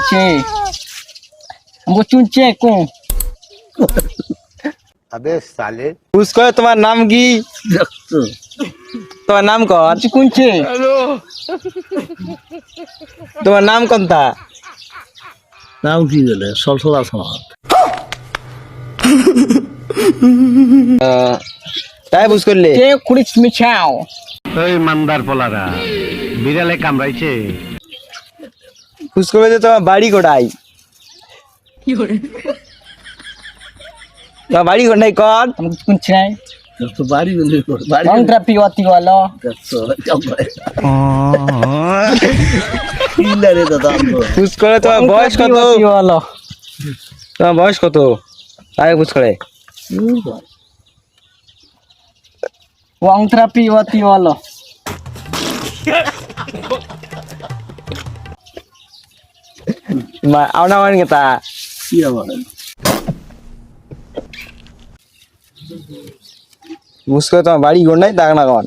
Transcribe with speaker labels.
Speaker 1: Che. Ambo chunche ko.
Speaker 2: अबे साले
Speaker 3: उसको তোমার নাম কি তোমার নাম কোন
Speaker 1: Chunche.
Speaker 3: তোমার নাম কোনটা
Speaker 4: নাম কি বলে সলসলা সমাজ
Speaker 3: তাই বুঝ করলে
Speaker 1: Che kuris michao.
Speaker 2: ওই মান্দার পোলারা বিড়ালে কামড়াইছে
Speaker 3: বুঝ করবে যে তোমার বাড়ি কোথায় তোমার বাড়ি কোথায় কোন
Speaker 1: Ambo chunche.
Speaker 4: তো বাড়ি বলে বাড়ি
Speaker 1: Ang trapi wati wala.
Speaker 4: ইলারে দাদা
Speaker 3: বুঝ করে তোমার বয়স কত
Speaker 1: Wati wala.
Speaker 3: তোমার বয়স কত তাই বুঝ করে
Speaker 1: Wang trapi wati wala.
Speaker 3: આવના વાણ કેતા
Speaker 4: কি আমার
Speaker 3: বুঝ করে তোমার বাড়ি কোথায় দাগ না কোন